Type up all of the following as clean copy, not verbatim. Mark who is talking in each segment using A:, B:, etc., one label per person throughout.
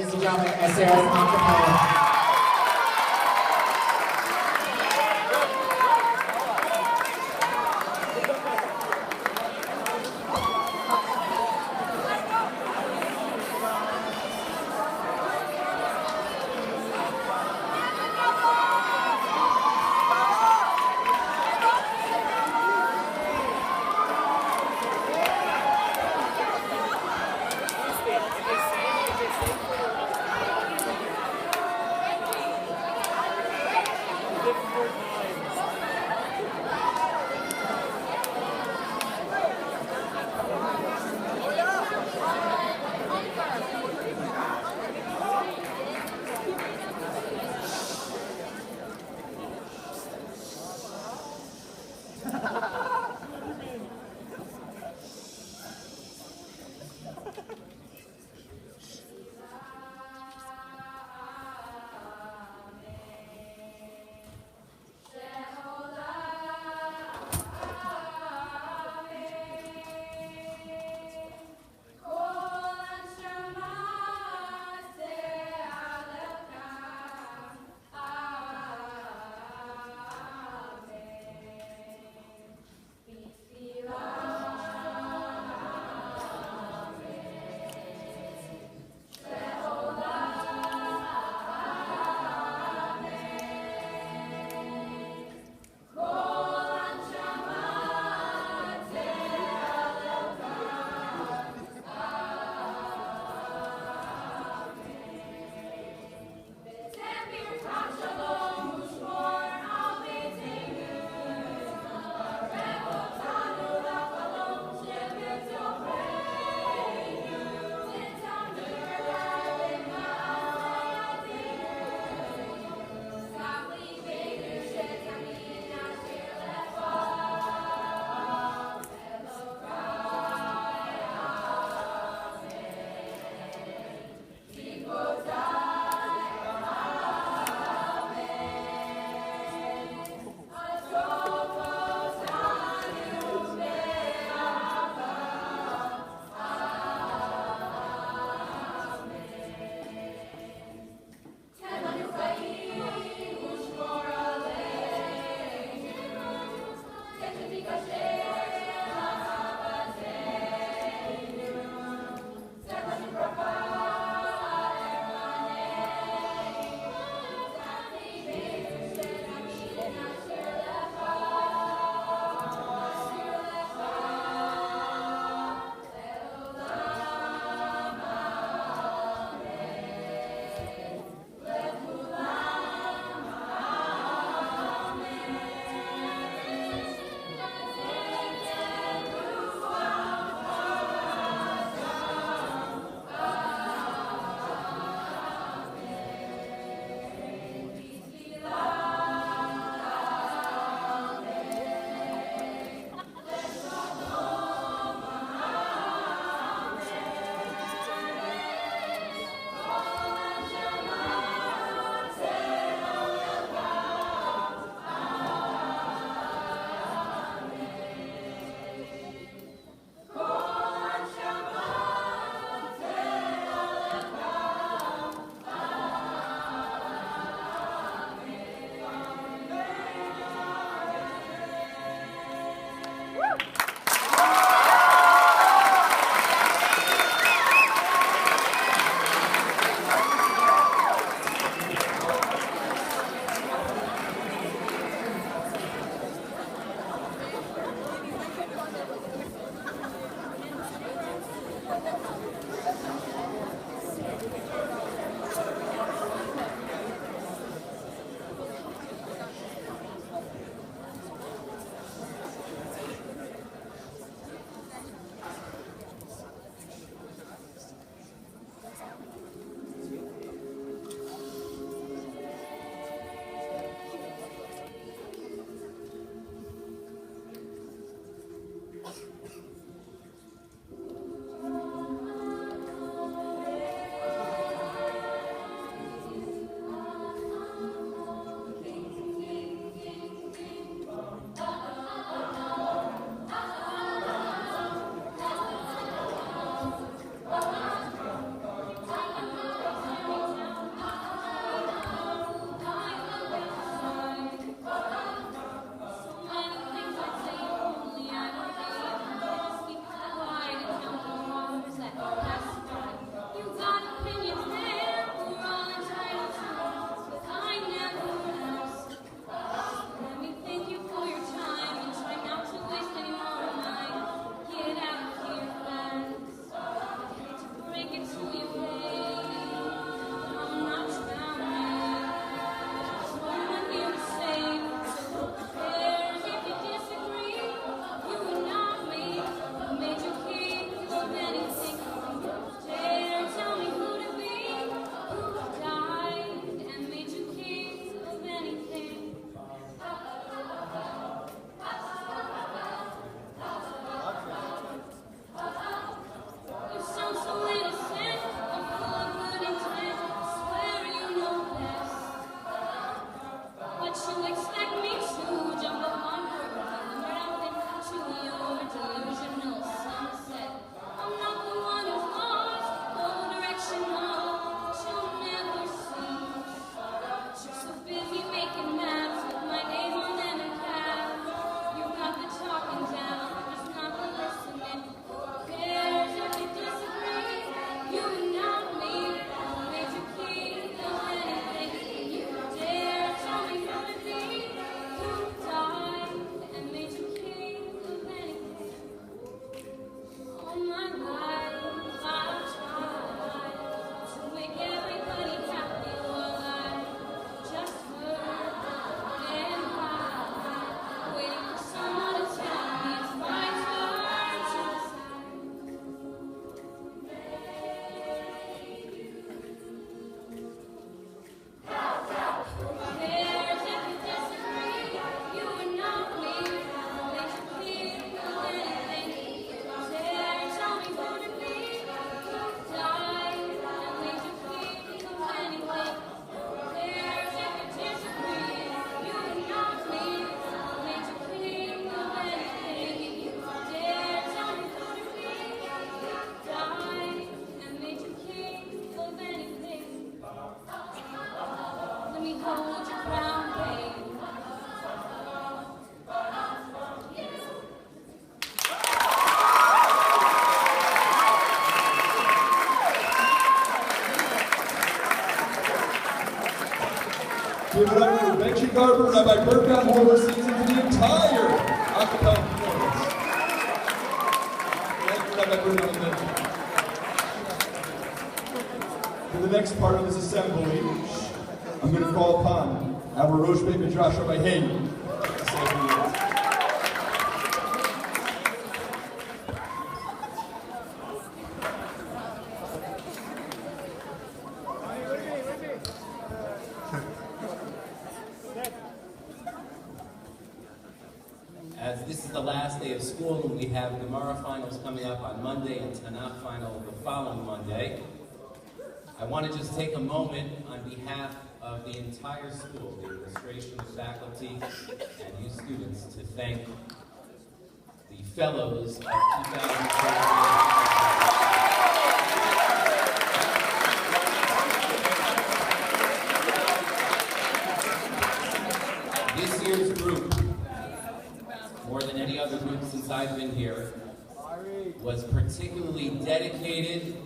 A: Ladies and gentlemen, SAR's Acapella.
B: Give it up for Benji Garber, Rabbi Bergman, who oversees the entire acapella performance. Thank you, Rabbi Bergman and Benji. For the next part of this assembly, I'm going to call upon our Rosh Beit Midrash, Rabbi Hayden, to say a few words.
C: As this is the last day of school and we have Gemara finals coming up on Monday and Tanakh final the following Monday, I want to just take a moment on behalf of the entire school, the administration, the faculty, and you students to thank the fellows of 2020. This year's group, more than any other group since I've been here, was particularly dedicated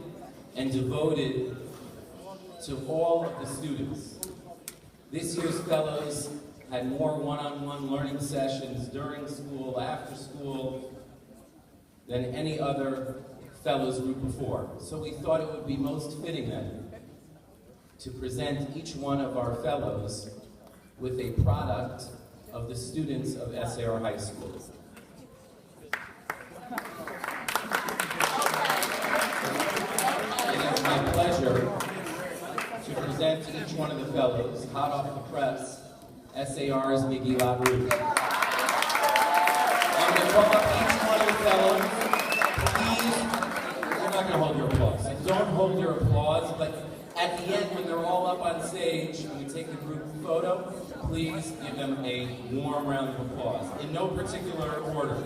C: and devoted to all of the students. This year's fellows had more one-on-one learning sessions during school, after school, than any other fellows group before. So we thought it would be most fitting then to present each one of our fellows with a product of the students of SAR High School. It is my pleasure to present to each one of the fellows, hot off the press, SAR's Megillah Ruth. I'm going to call up each one of the fellows. Please, you're not going to hold your applause. So don't hold your applause, but at the end, when they're all up on stage and we take the group photo, please give them a warm round of applause. In no particular order.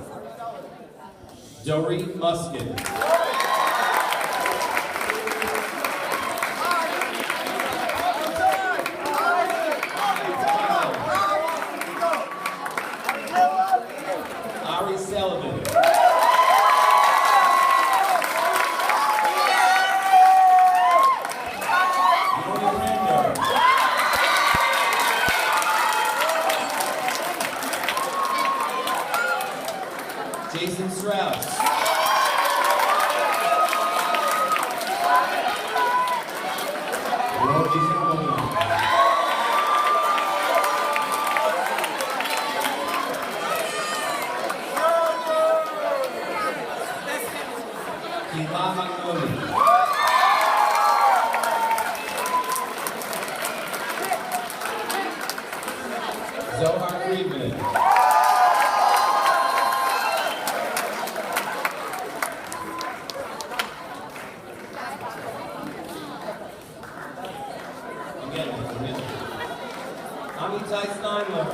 C: Dory Muskin. Ari Sullivan. Jason Strauss. Rory Hamilton. Kiva Magnoli. Zohar Friedman. Amitai Steinler.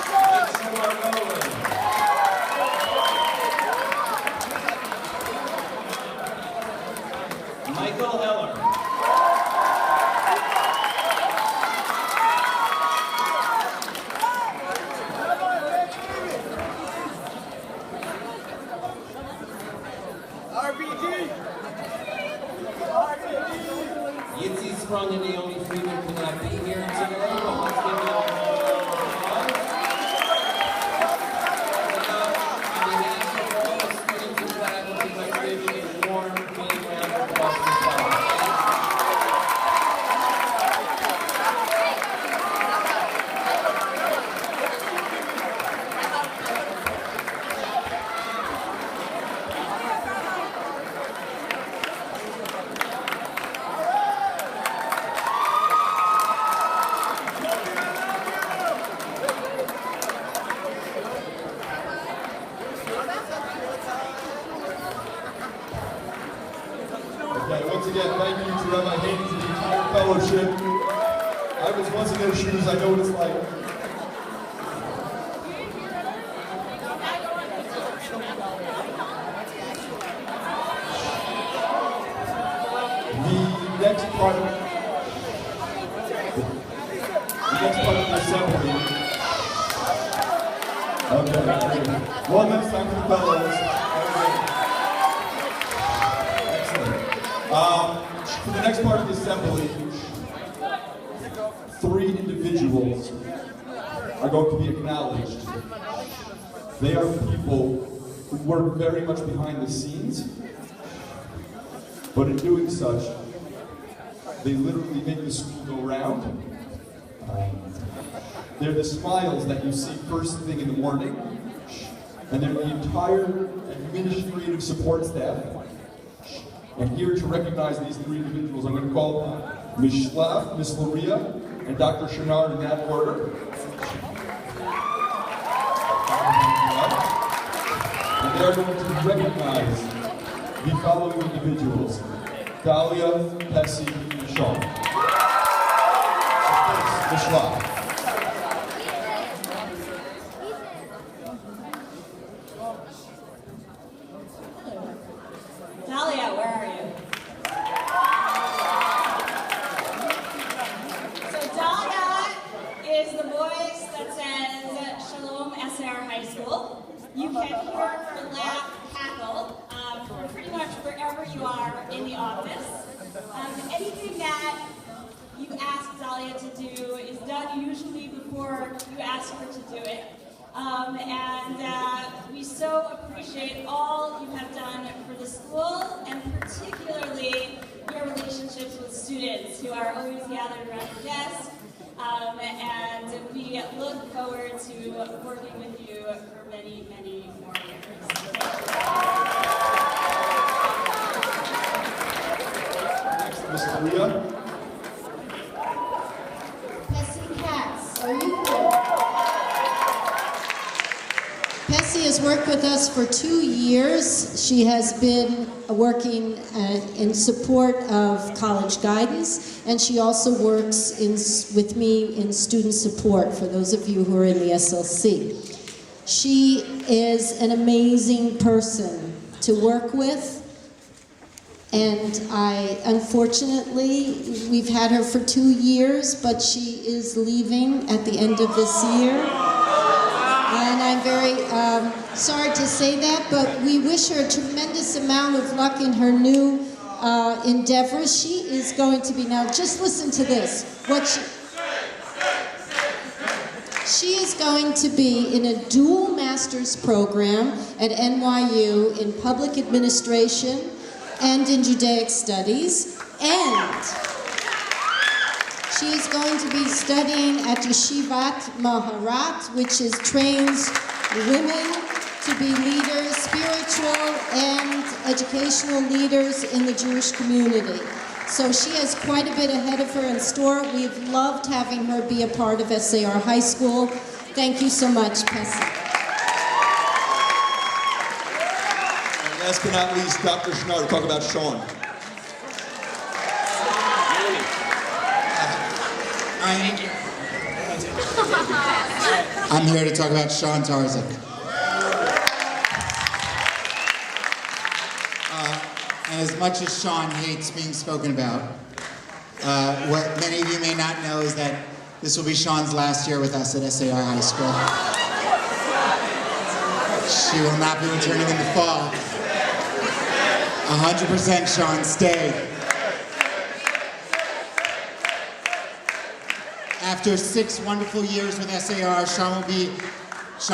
C: Joshua Rowland. Michael Heller. Yitzi Sprung and Naomi Friedman could not be here today, but let's give them a round of applause. On behalf of all the students and faculty, let's give you a warm, big round of applause to them.
B: Okay, once again, thank you to Rabbi Hayden and the entire fellowship. I was once in their shoes, I know what it's like. The next part of the assembly. Okay, one last time for the fellows. Excellent. For the next part of the assembly, are going to be acknowledged. They are people who work very much behind the scenes, but in doing such, they literally make the school go round. They're the smiles that you see first thing in the morning, and they're the entire administrative support staff. And here to recognize these three individuals, I'm going to call upon Ms. Schlaf, Ms. Luria, and Dr. Shanard in that order. And they're going to recognize the following individuals: Dahlia, Pessy, and Sean. So first, Ms. Schlaf.
D: Dahlia, where are you? So Dahlia is the voice that says Shalom SAR High School. You can hear her laugh, cackle, from pretty much wherever you are in the office. Anything that you ask Dahlia to do is done usually before you ask her to do it. We so appreciate all you have done for the school, and particularly your relationships with students who are always gathered around the desk. And we look forward to working with you for many, many more years.
B: Next, Ms. Luria.
E: Pessy Katz, are you here? Pessy has worked with us for 2 years. She has been working in support of college guidance, and she also works with me in student support for those of you who are in the SLC. She is an amazing person to work with, and unfortunately, we've had her for 2 years, but she is leaving at the end of this year. And I'm very sorry to say that, but we wish her a tremendous amount of luck in her new endeavors. She is going to be, now just listen to this, she is going to be in a dual master's program at NYU in public administration and in Judaic studies, and she is going to be studying at Yeshivat Maharat, which trains women to be leaders, spiritual and educational leaders in the Jewish community. So she has quite a bit ahead of her in store. We've loved having her be a part of SAR High School. Thank you so much, Pessy.
B: And last but not least, Dr. Schneider, talk about Sean.
A: I'm here to talk about Sean Tarzik. And as much as Sean hates being spoken about, what many of you may not know is that this will be Sean's last year with us at SAR High School. She will not be returning in the fall. 100% Sean, stay. After 6 wonderful years with SAR, Sean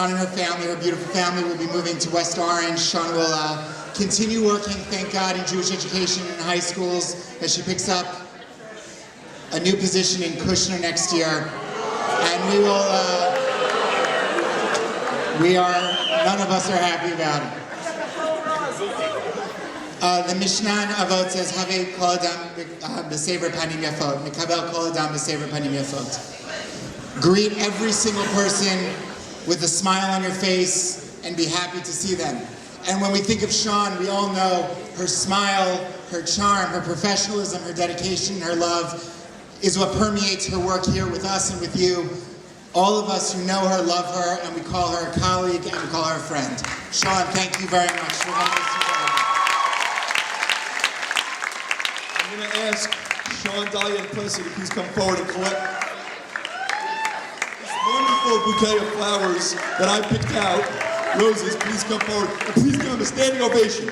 A: and her family, her beautiful family, will be moving to West Orange. Sean will continue working, thank God, in Jewish education in high schools as she picks up a new position in Kushner next year. And none of us are happy about it. The Mishnah Avot says, "Have kol adam b'sever panim yafot, mikabel kol adam b'sever panim yafot." Greet every single person with a smile on your face and be happy to see them. And when we think of Sean, we all know her smile, her charm, her professionalism, her dedication, her love is what permeates her work here with us and with you. All of us who know her love her, and we call her a colleague and we call her a friend. Sean, thank you very much for having us together.
B: I'm going to ask Sean, Dahlia, and Pessy to please come forward and collect this wonderful bouquet of flowers that I picked out, roses. Please come forward and please give them a standing ovation.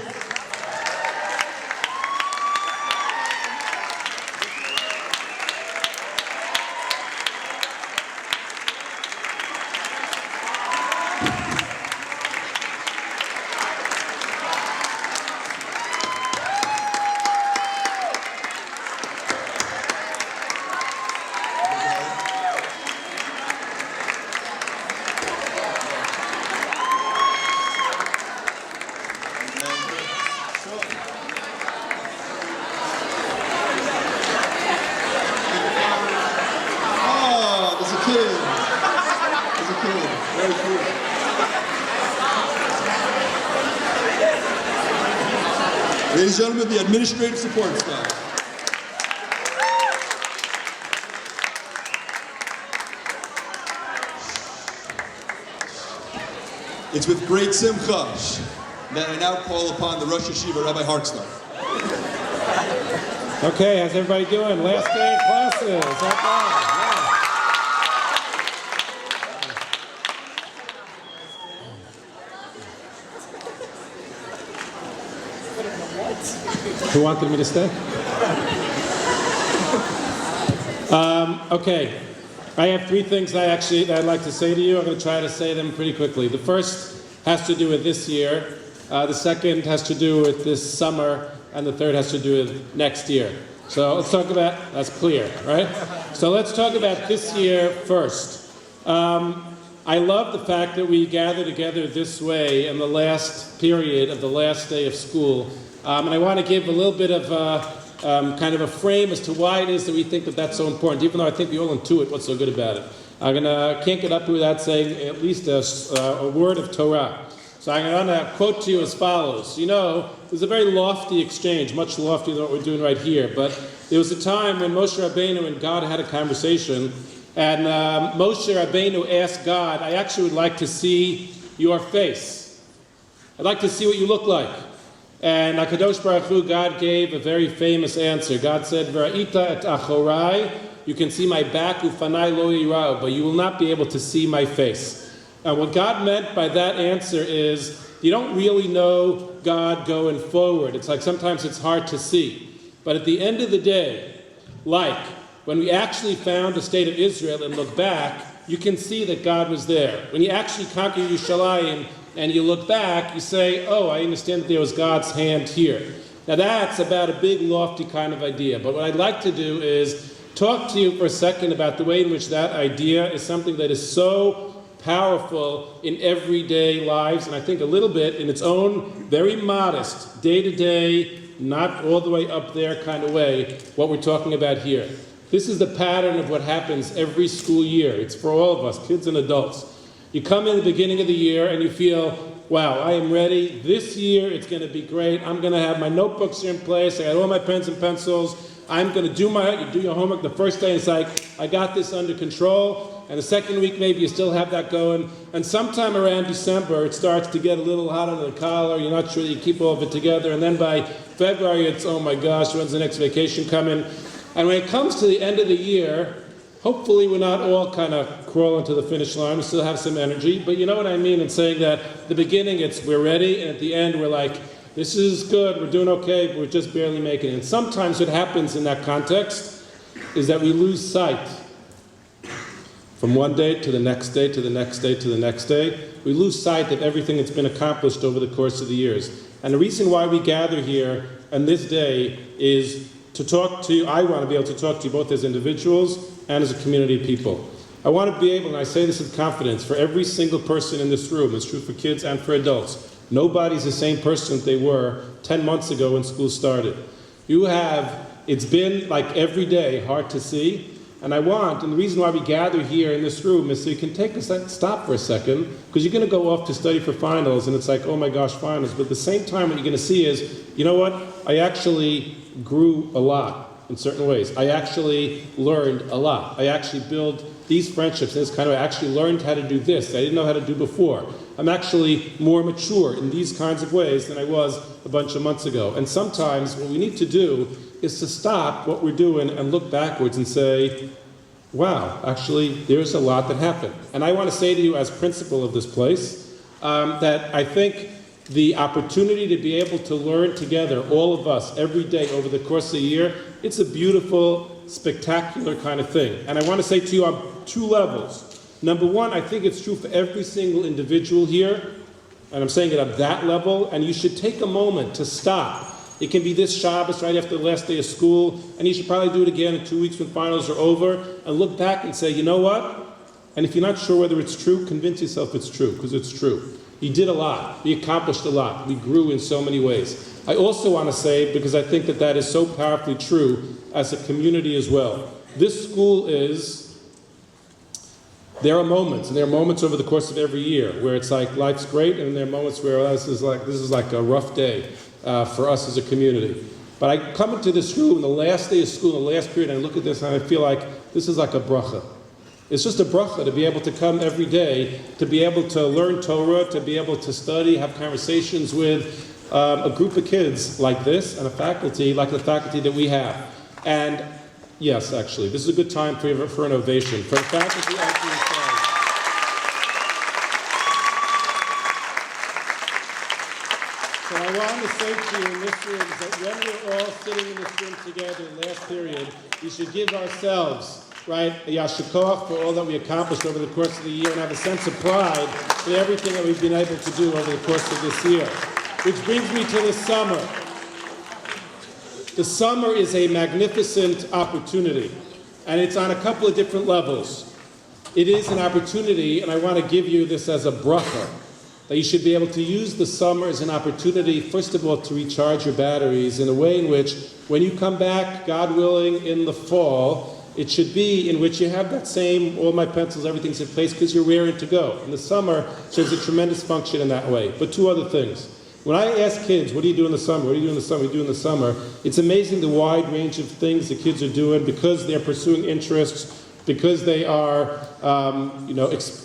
B: Ladies and gentlemen, the administrative support staff. It's with great simcha that I now call upon the Rosh Yeshiva, Rabbi Hartzler.
F: Okay, how's everybody doing? Last day of classes. Not bad. Who wanted me to stay? Okay, I have three things that I'd like to say to you. I'm going to try to say them pretty quickly. The first has to do with this year. The second has to do with this summer, and the third has to do with next year. So let's talk about, that's clear, right? So let's talk about this year first. I love the fact that we gather together this way in the last period of the last day of school. And I want to give a little bit of kind of a frame as to why it is that we think that that's so important, even though I think we all intuit what's so good about it. Can't get up without saying at least a word of Torah. So I'm going to quote to you as follows. You know, there's a very lofty exchange, much loftier than what we're doing right here. But there was a time when Moshe Rabbeinu and God had a conversation, and Moshe Rabbeinu asked God, I actually would like to see your face. I'd like to see what you look like. And HaKadosh Baruch Hu, God gave a very famous answer. God said, V'ra'ita et achorai, you can see my back, ufanai lo yirau, but you will not be able to see my face. And what God meant by that answer is, you don't really know God going forward. It's like sometimes it's hard to see. But at the end of the day, like when we actually found the state of Israel and look back, you can see that God was there. When you actually conquer Yerushalayim and you look back, you say, oh, I understand that there was God's hand here. Now that's about a big, lofty kind of idea. But what I'd like to do is talk to you for a second about the way in which that idea is something that is so powerful in everyday lives, and I think a little bit in its own very modest, day-to-day, not all the way up there kind of way, what we're talking about here. This is the pattern of what happens every school year. It's for all of us, kids and adults. You come in the beginning of the year and you feel, wow, I am ready. This year it's going to be great. I'm going to have my notebooks in place. I got all my pens and pencils. I'm going to do your homework the first day. It's like, I got this under control. And the second week, maybe you still have that going. And sometime around December, it starts to get a little hot under the collar. You're not sure that you keep all of it together. And then by February, it's, oh my gosh, when's the next vacation coming? And when it comes to the end of the year, hopefully we're not all kind of crawling to the finish line. We still have some energy. But you know what I mean in saying that at the beginning, it's we're ready. And at the end, we're like, this is good. We're doing okay. But we're just barely making it. And sometimes what happens in that context is that we lose sight. From one day to the next day to the next day to the next day, we lose sight of everything that's been accomplished over the course of the years. And the reason why we gather here on this day is to talk to you. I want to be able to talk to you both as individuals and as a community of people. I want to be able, and I say this with confidence, for every single person in this room, it's true for kids and for adults, nobody's the same person that they were 10 months ago when school started. It's been like every day hard to see. And the reason why we gather here in this room is so you can take stop for a second, because you're going to go off to study for finals, and it's like, oh my gosh, finals. But at the same time, what you're going to see is, you know what? I actually grew a lot in certain ways. I actually learned a lot. I actually built these friendships, and I actually learned how to do this I didn't know how to do before. I'm actually more mature in these kinds of ways than I was a bunch of months ago. And sometimes what we need to do is to stop what we're doing and look backwards and say, wow, actually, there's a lot that happened. And I want to say to you as principal of this place that I think the opportunity to be able to learn together, all of us, every day over the course of the year, it's a beautiful, spectacular kind of thing. And I want to say to you on two levels. Number one, I think it's true for every single individual here, and I'm saying it at that level, and you should take a moment to stop. It can be this Shabbos right after the last day of school, and you should probably do it again in 2 weeks when finals are over, and look back and say, you know what? And if you're not sure whether it's true, convince yourself it's true, because it's true. You did a lot. We accomplished a lot. We grew in so many ways. I also want to say, because I think that that is so powerfully true as a community as well. This school there are moments, and there are moments over the course of every year where it's like life's great, and there are moments where this is like a rough day. for us as a community. But I come into this room, the last day of school, the last period, and I look at this and I feel like this is like a bracha. It's just a bracha to be able to come every day, to be able to learn Torah, to be able to study, have conversations with a group of kids like this, and a faculty like the faculty that we have. And yes, actually, this is a good time for an ovation for the faculty and for yourselves. So I want to say to you in this room that when we're all sitting in this room together in last period, we should give ourselves, right, a yashikoch for all that we accomplished over the course of the year and have a sense of pride for everything that we've been able to do over the course of this year. Which brings me to the summer. The summer is a magnificent opportunity, and it's on a couple of different levels. It is an opportunity, and I want to give you this as a bracha, that you should be able to use the summer as an opportunity, first of all, to recharge your batteries in a way in which, when you come back, God willing, in the fall, it should be in which you have that same, all my pencils, everything's in place, because you're raring to go. In the summer, serves a tremendous function in that way. But two other things. When I ask kids, what do you do in the summer? What do you do in the summer? What do you do in the summer? It's amazing the wide range of things the kids are doing because they're pursuing interests, because they are,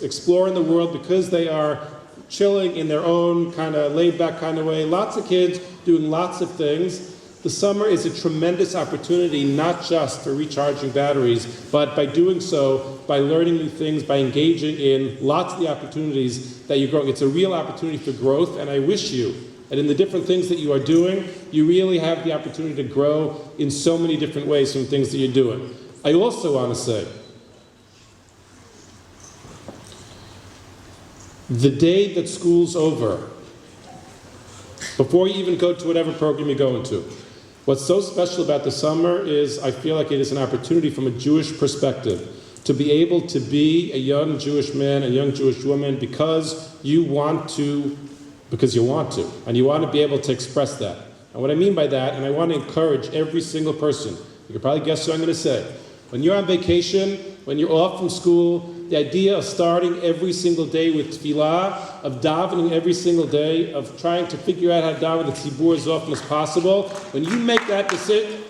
F: exploring the world, because they are chilling in their own kind of laid-back kind of way. Lots of kids doing lots of things. The summer is a tremendous opportunity, not just for recharging batteries, but by doing so, by learning new things, by engaging in lots of the opportunities that you're growing. It's a real opportunity for growth, and I wish you, and in the different things that you are doing, you really have the opportunity to grow in so many different ways from things that you're doing. I also want to say, the day that school's over, before you even go to whatever program you're going to, what's so special about the summer is I feel like it is an opportunity from a Jewish perspective to be able to be a young Jewish man, a young Jewish woman, because you want to, and you want to be able to express that. And what I mean by that, and I want to encourage every single person, you can probably guess what I'm going to say. When you're on vacation, when you're off from school, the idea of starting every single day with tefillah, of davening every single day, of trying to figure out how to daven the tzibur as often as possible, when you make that decision,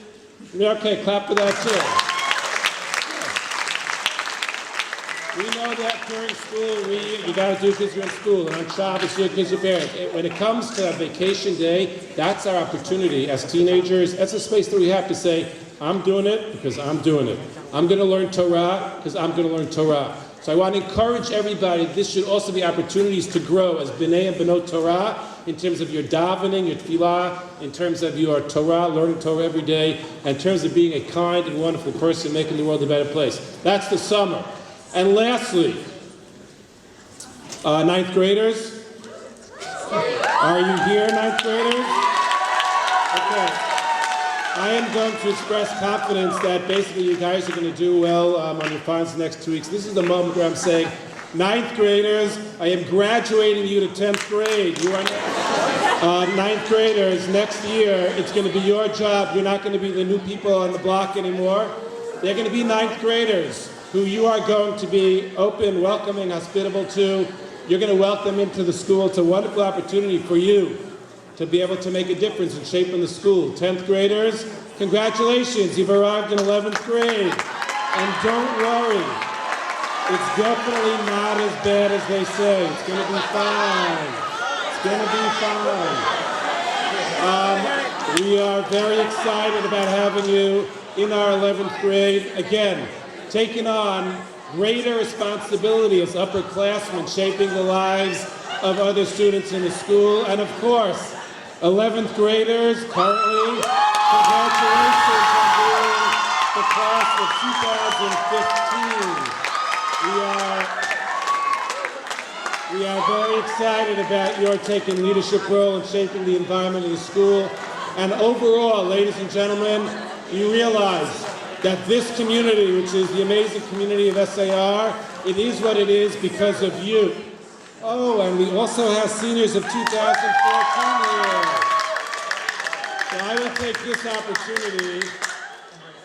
F: okay, clap for that too. We know that during school, you got to do it because you're in school, and on Shabbos, you do it because you're parents. When it comes to a vacation day, that's our opportunity as teenagers. That's a space that we have to say, I'm doing it because I'm doing it. I'm going to learn Torah because I'm going to learn Torah. So I want to encourage everybody, this should also be opportunities to grow as B'nai and B'not Torah in terms of your davening, your tefillah, in terms of your Torah, learning Torah every day, and in terms of being a kind and wonderful person, making the world a better place. That's the summer. And lastly, ninth graders. Are you here, ninth graders? Okay. I am going to express confidence that basically you guys are going to do well on your finals the next 2 weeks. This is the moment where I'm saying, ninth graders, I am graduating you to 10th grade. You are ninth graders, next year, it's going to be your job. You're not going to be the new people on the block anymore. They're going to be ninth graders who you are going to be open, welcoming, hospitable to. You're going to welcome into the school. It's a wonderful opportunity for you to be able to make a difference in shaping the school. 10th graders, congratulations, you've arrived in 11th grade. And don't worry, it's definitely not as bad as they say. It's gonna be fine. It's gonna be fine. We are very excited about having you in our 11th grade. Again, taking on greater responsibility as upperclassmen, shaping the lives of other students in the school. And of course, 11th graders, currently, congratulations on being the class of 2015. We are very excited about your taking leadership role in shaping the environment of the school. And overall, ladies and gentlemen, you realize that this community, which is the amazing community of SAR, it is what it is because of you. Oh, and we also have seniors of 2014 here. So I will take this opportunity.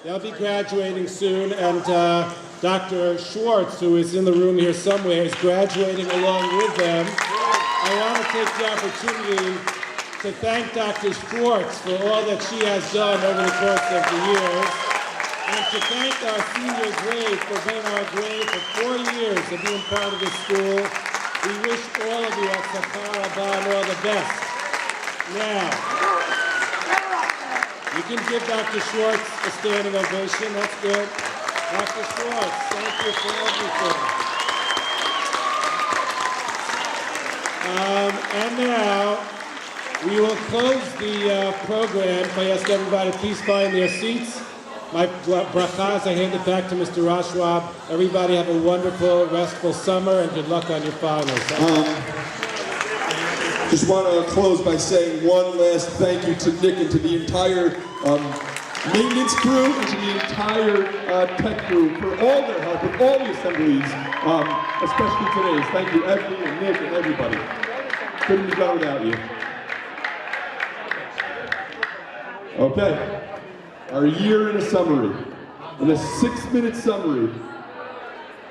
F: They'll be graduating soon, and Dr. Schwartz, who is in the room here somewhere, is graduating along with them. I want to take the opportunity to thank Dr. Schwartz for all that she has done over the course of the years, and to thank our senior grade for being our grade for 4 years of being part of this school. We wish all of you at Sakara and all the best. Now, you can give Dr. Schwartz a standing ovation. That's good. Dr. Schwartz, thank you for everything. And now, we will close the program by asking everybody to please find their seats. My brachas, I hand it back to Mr. Rashwab. Everybody have a wonderful, restful summer, and good luck on your finals.
B: Just want to close by saying one last thank you to Nick and to the entire maintenance crew and to the entire tech crew for all their help with all the assemblies, especially today's. Thank you, Effie and Nick and everybody. Couldn't be done without you. Okay, our year in a summary, in a 6-minute summary.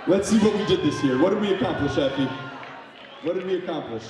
B: Let's see what we did this year. What did we accomplish, Effie? What did we accomplish?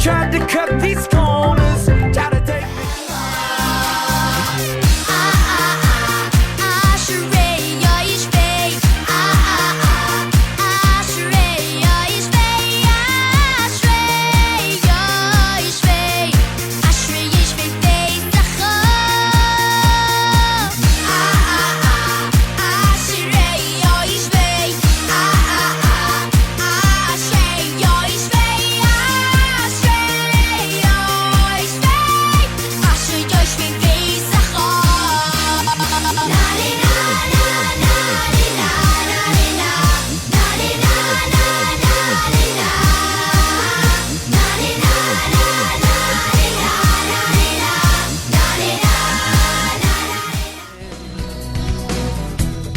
G: Tried to cut these corners, try to take me.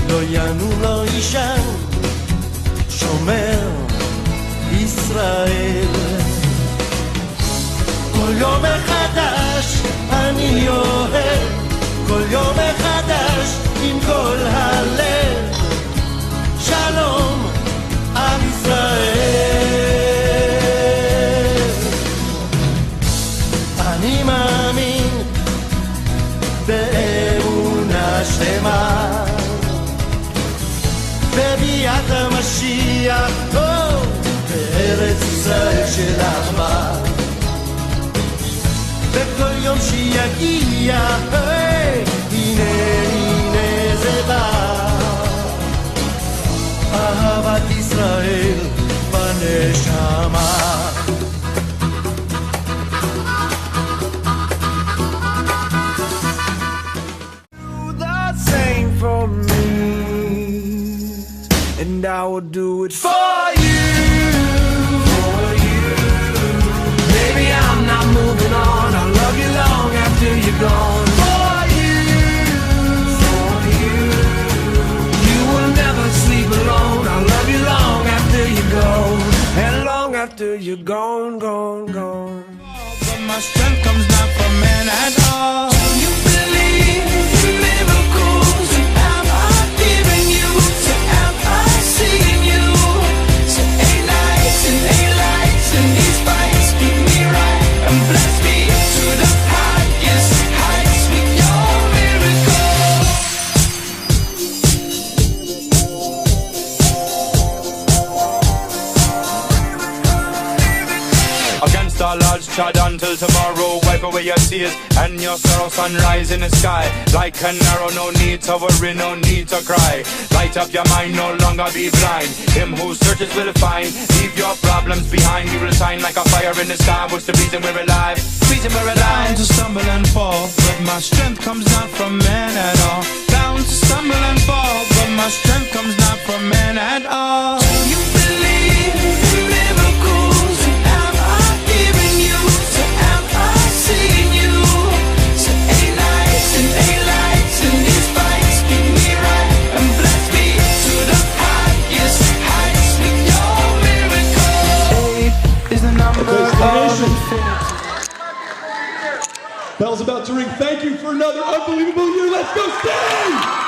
H: לא ינום לא יישן שומר ישראל כל יום מחדש אני אוהב כל יום מחדש עם כל הלב שלום עם ישראל אני מאמין באמונה שלמה בביאת המשיח בארץ ישראל של אחווה בכל יום שיגיע, הנה הנה זה בא. אהבת ישראל בנשמה.
G: Do the same for me, and I will do it for you. Baby, I'm not moving on. I'll love you long after you're gone. For you. You will never sleep alone. I'll love you long after you go, and long after you're gone, gone, gone.
H: But my strength comes not from man at all.
G: You believe in miracles, and am I giving you? So am I seeing you? So ain't nights and ain't lights, and these fights keep me right and bless me to the highest heights with your miracle.
I: Against all odds, trod until tomorrow. Wipe away your tears and your sorrow. Sunrise in the sky like an arrow. No need to worry, no need to cry. Light up your mind, no longer be blind. Him who searches will find. Leave your problems behind. We will shine like a fire in the sky. What's the reason we're alive? Reason we're alive.
H: Bound to stumble and fall, but my strength comes not from man at all. Bound to stumble and fall, but my strength comes not from man at all.
G: You believe in miracles, and am I giving you? So am I seeing you? So ain't nights and ain't lights, and these fights keep me right and bless me to the highest heights with your miracle. 8 is the number of infinity.
B: Bell's about to ring. Thank you for another unbelievable year. Let's go, Steve!